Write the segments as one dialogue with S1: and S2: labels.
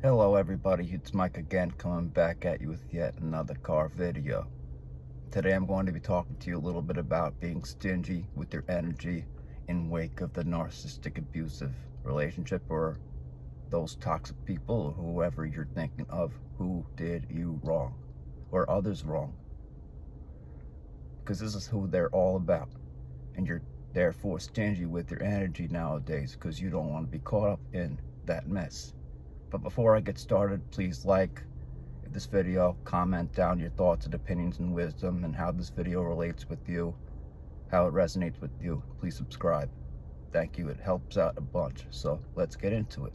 S1: Hello everybody, it's Mike again, coming back at you with yet another car video. Today I'm going to be talking to you a little bit about being stingy with your energy in wake of the narcissistic abusive relationship, or those toxic people, or whoever you're thinking of who did you wrong or others wrong. Because this is who they're all about, and you're therefore stingy with your energy nowadays because you don't want to be caught up in that mess. But before I get started, please like this video, comment down your thoughts and opinions and wisdom and how this video relates with you, how it resonates with you. Please subscribe. Thank you, it helps out a bunch. So let's get into it.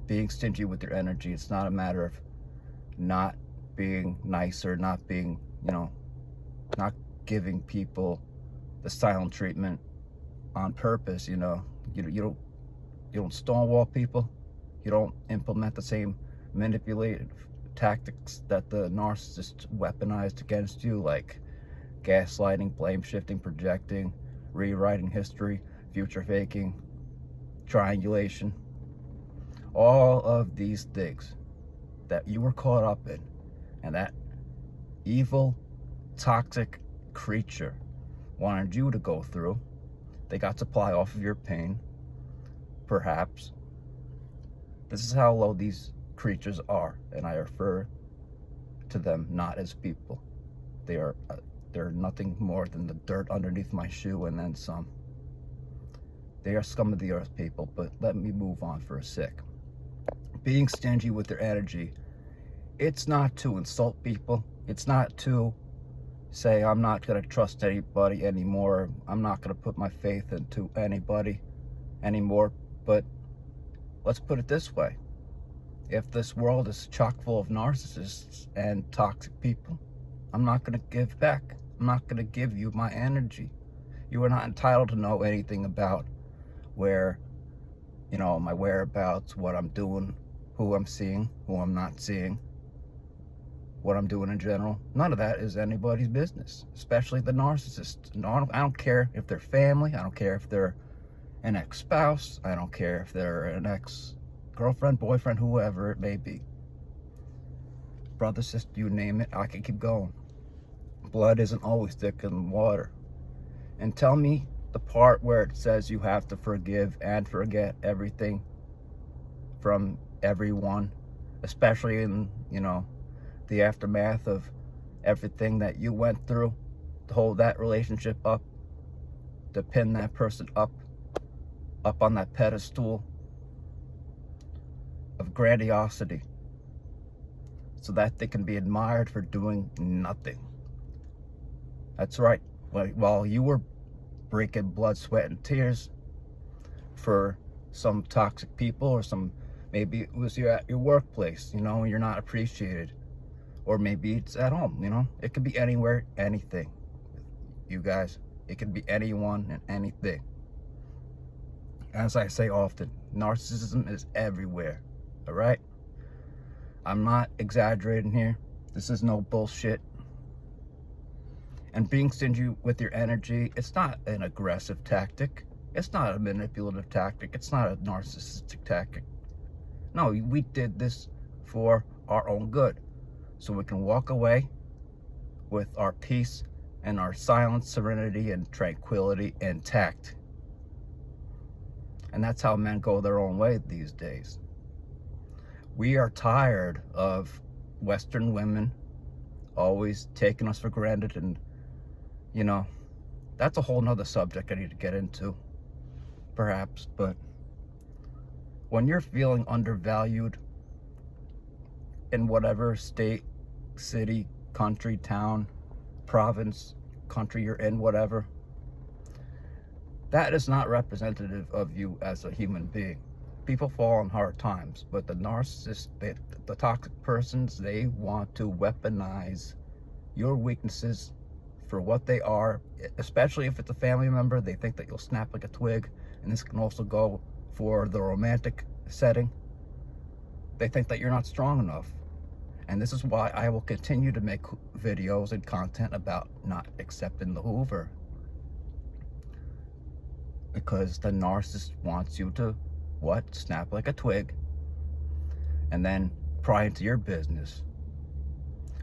S1: Being stingy with your energy, it's not a matter of not being nice or not being, not giving people the silent treatment on purpose. You don't stonewall people. You don't implement the same manipulative tactics that the narcissist weaponized against you, like gaslighting, blame shifting, projecting, rewriting history, future faking, triangulation. All of these things that you were caught up in, and that evil, toxic creature wanted you to go through. They got supply off of your pain, perhaps. This is how low these creatures are, and I refer to them not as people. They're nothing more than the dirt underneath my shoe and then some. They are scum of the earth people, but let me move on for a sec. Being stingy with their energy, it's not to insult people. It's not to say I'm not going to trust anybody anymore. I'm not going to put my faith into anybody anymore, but let's put it this way. If this world is chock full of narcissists and toxic people, I'm not going to give back. I'm not going to give you my energy. You are not entitled to know anything about my whereabouts, what I'm doing, who I'm seeing, who I'm not seeing, what I'm doing in general. None of that is anybody's business, especially the narcissist. No, I don't care if they're family. I don't care if they're an ex-spouse. I don't care if they're an ex-girlfriend, boyfriend, whoever it may be. Brother, sister, you name it, I can keep going. Blood isn't always thicker than water. And tell me the part where it says you have to forgive and forget everything from everyone, especially in, the aftermath of everything that you went through, to hold that relationship up, to pin that person up on that pedestal of grandiosity so that they can be admired for doing nothing. That's right. While you were breaking blood, sweat, and tears for some toxic people, or maybe it was at your workplace, and you're not appreciated, or maybe it's at home, it could be anywhere, anything. You guys, it could be anyone and anything. As I say often, narcissism is everywhere, all right? I'm not exaggerating here. This is no bullshit. And being stingy with your energy, it's not an aggressive tactic. It's not a manipulative tactic. It's not a narcissistic tactic. No, we did this for our own good, so we can walk away with our peace and our silence, serenity, and tranquility intact. And that's how men go their own way these days. We are tired of Western women always taking us for granted, and that's a whole nother subject I need to get into, perhaps. But when you're feeling undervalued in whatever state, city, country, town, province, country you're in, whatever, that is not representative of you as a human being. People fall on hard times, but the narcissist, the toxic persons, they want to weaponize your weaknesses for what they are, especially if it's a family member. They think that you'll snap like a twig, and this can also go for the romantic setting. They think that you're not strong enough. And this is why I will continue to make videos and content about not accepting the Hoover. Because the narcissist wants you to, snap like a twig, and then pry into your business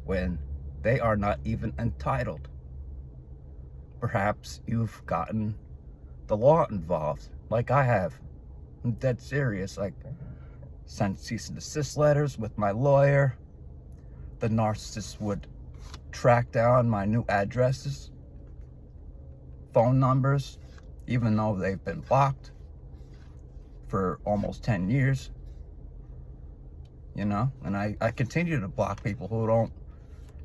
S1: when they are not even entitled. Perhaps you've gotten the law involved, like I have. I'm dead serious. Like, sent cease and desist letters with my lawyer. The narcissist would track down my new addresses, phone numbers, even though they've been blocked for almost 10 years. You know, and I continue to block people who don't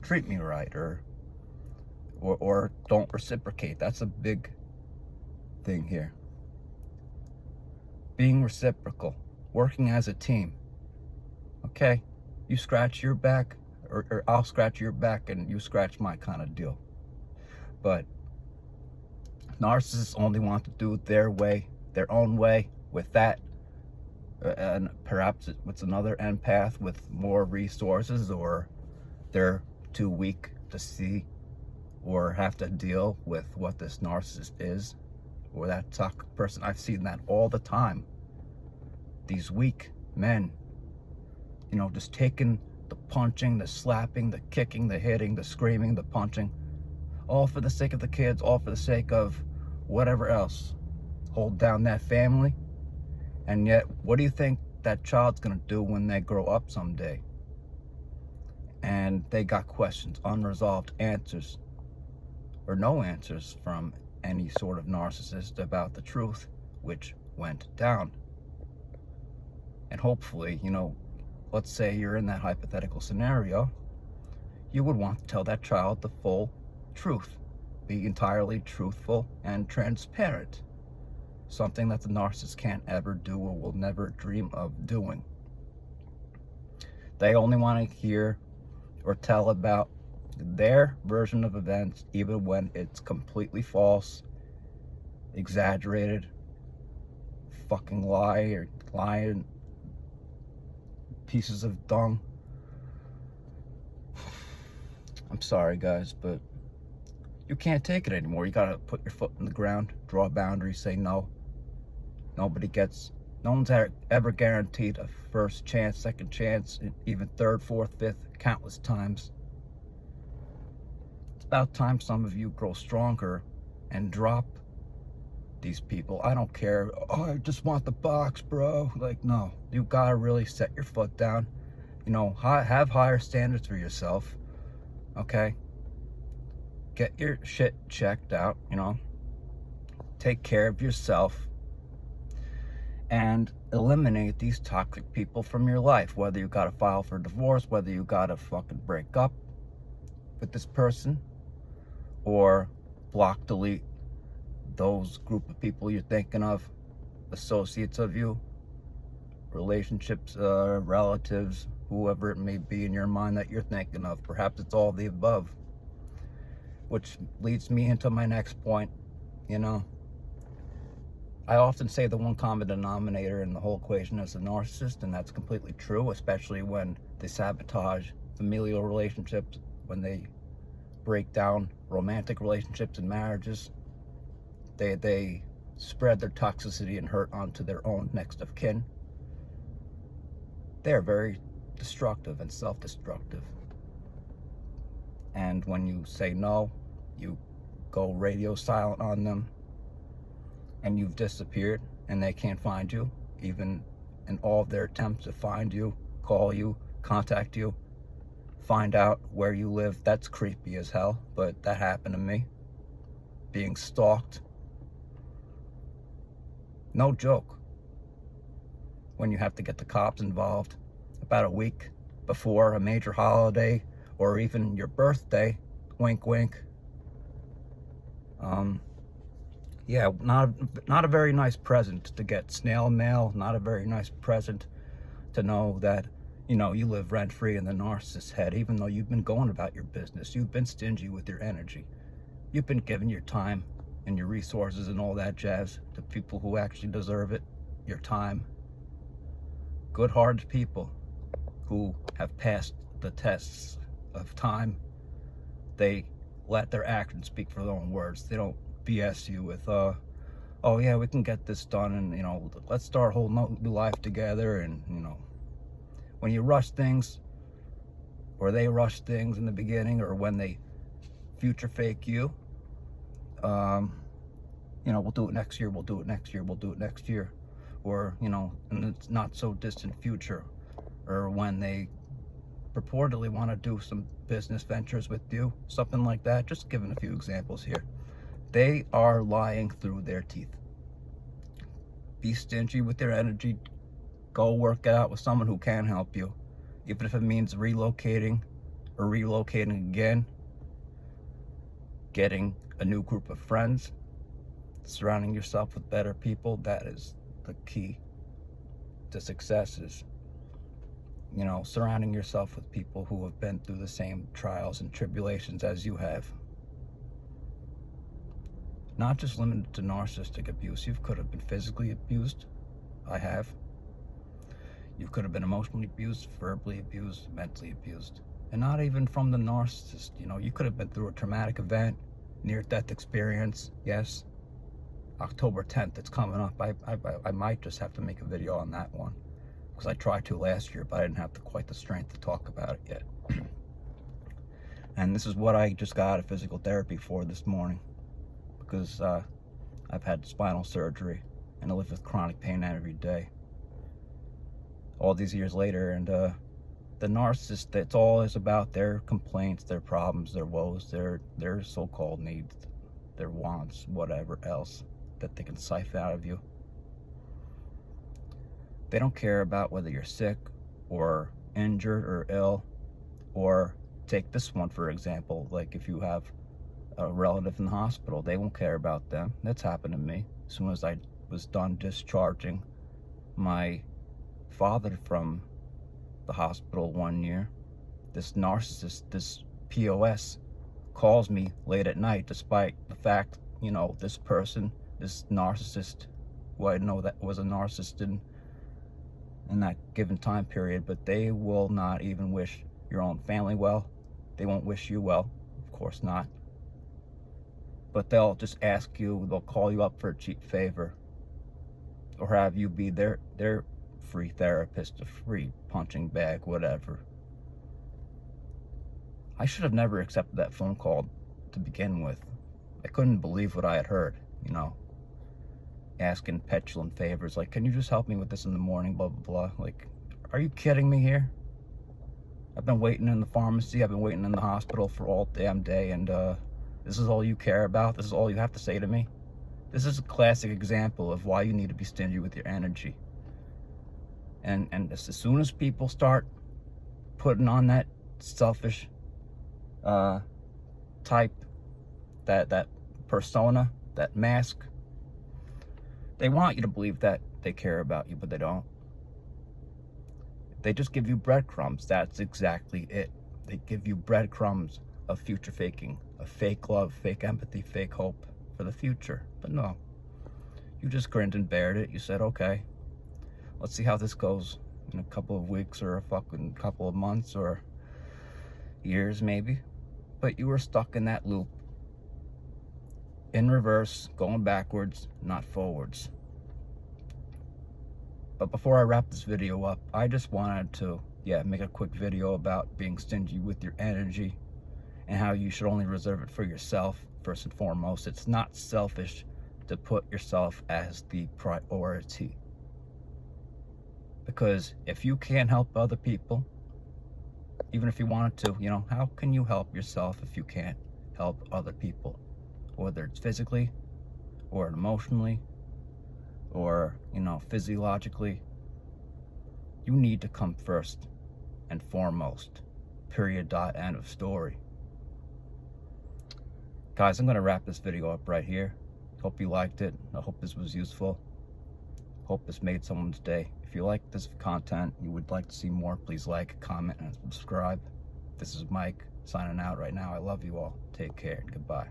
S1: treat me right or don't reciprocate. That's a big thing here. Being reciprocal, working as a team. Okay, you scratch your back, or I'll scratch your back and you scratch my kind of deal. But narcissists only want to do it their way, their own way, with that. And perhaps it's another empath with more resources, or they're too weak to see or have to deal with what this narcissist is, or that toxic person. I've seen that all the time. These weak men, you know, just taking the punching, the slapping, the kicking, the hitting, the screaming, the punching, all for the sake of the kids, all for the sake of whatever else. Hold down that family. And yet, what do you think that child's gonna do when they grow up someday? And they got questions, unresolved answers, or no answers from any sort of narcissist about the truth, which went down. And hopefully, you know, let's say you're in that hypothetical scenario, you would want to tell that child the full truth. Be entirely truthful and transparent. Something that the narcissist can't ever do or will never dream of doing. They only want to hear or tell about their version of events, even when it's completely false, exaggerated, fucking lying pieces of dung. I'm sorry, guys, but you can't take it anymore. You gotta put your foot in the ground, draw boundaries, say no. No one's ever guaranteed a first chance, second chance, even third, fourth, fifth, countless times. It's about time some of you grow stronger and drop these people. I don't care. Oh, I just want the box, bro. Like, no, you gotta really set your foot down. You know, have higher standards for yourself. Okay? Get your shit checked out, you know? Take care of yourself. And eliminate these toxic people from your life. Whether you gotta file for divorce, whether you gotta fucking break up with this person, or block, delete those group of people you're thinking of, associates of you, relationships, relatives, whoever it may be in your mind that you're thinking of. Perhaps it's all of the above. Which leads me into my next point, you know. I often say the one common denominator in the whole equation is a narcissist, and that's completely true, especially when they sabotage familial relationships, when they break down romantic relationships and marriages. They spread their toxicity and hurt onto their own next of kin. They're very destructive and self-destructive. And when you say no, you go radio silent on them, and you've disappeared, and they can't find you, even in all of their attempts to find you, call you, contact you, find out where you live. That's creepy as hell, but that happened to me. Being stalked. No joke. When you have to get the cops involved about a week before a major holiday, or even your birthday, wink wink. Yeah, not a very nice present to get snail mail, not a very nice present to know that, you know, you live rent-free in the narcissist's head, even though you've been going about your business. You've been stingy with your energy. You've been giving your time and your resources and all that jazz to people who actually deserve it, your time. Good-hearted people who have passed the tests of time. They let their actions speak for their own words. They don't BS you with, oh yeah, we can get this done, and, you know, let's start a whole new life together, and, you know, when you rush things, or they rush things in the beginning, or when they future fake you, you know, we'll do it next year, we'll do it next year, we'll do it next year, or, you know, in the not so distant future, or when they purportedly want to do some business ventures with you, something like that. Just giving a few examples here. They are lying through their teeth. Be stingy with their energy. Go work it out with someone who can help you, even if it means relocating or relocating again, getting a new group of friends, surrounding yourself with better people. That is the key to success, is, you know, surrounding yourself with people who have been through the same trials and tribulations as you have. Not just limited to narcissistic abuse. You could have been physically abused. I have. You could have been emotionally abused, verbally abused, mentally abused. And not even from the narcissist. You know, you could have been through a traumatic event, near-death experience. Yes. October 10th, it's coming up. I might just have to make a video on that one, because I tried to last year, but I didn't have quite the strength to talk about it yet. And this is what I just got out of physical therapy for this morning, because I've had spinal surgery and I live with chronic pain every day, all these years later. And the narcissist, it's all is about their complaints, their problems, their woes, their so-called needs, their wants, whatever else that they can siphon out of you. They don't care about whether you're sick or injured or ill, or take this one for example, like if you have a relative in the hospital, they won't care about them. That's happened to me. As soon as I was done discharging my father from the hospital one year, this narcissist, this POS, calls me late at night, despite the fact, you know, this person, this narcissist, who I know that was a narcissist in that given time period, but they will not even wish your own family well. They won't wish you well, of course not. But they'll just ask you, they'll call you up for a cheap favor, or have you be their free therapist, a free punching bag, whatever. I should have never accepted that phone call to begin with. I couldn't believe what I had heard, you know, asking petulant favors, like, can you just help me with this in the morning, blah, blah, blah. Like, are you kidding me here? I've been waiting in the pharmacy, I've been waiting in the hospital for all damn day, and this is all you care about? This is all you have to say to me? This is a classic example of why you need to be stingy with your energy. And as soon as people start putting on that selfish type, that persona, that mask, they want you to believe that they care about you, but they don't. They just give you breadcrumbs. That's exactly it. They give you breadcrumbs of future faking, of fake love, fake empathy, fake hope for the future. But no, you just grinned and bared it. You said, okay, let's see how this goes in a couple of weeks, or a fucking couple of months, or years maybe. But you were stuck in that loop, in reverse, going backwards, not forwards. But before I wrap this video up, I just wanted to, make a quick video about being stingy with your energy, and how you should only reserve it for yourself, first and foremost. It's not selfish to put yourself as the priority. Because if you can't help other people, even if you wanted to, you know, how can you help yourself if you can't help other people? Whether it's physically, or emotionally, or, you know, physiologically. You need to come first and foremost. Period, dot, end of story. Guys, I'm going to wrap this video up right here. Hope you liked it. I hope this was useful. Hope this made someone's day. If you like this content, you would like to see more, please like, comment, and subscribe. This is Mike signing out right now. I love you all. Take care and goodbye.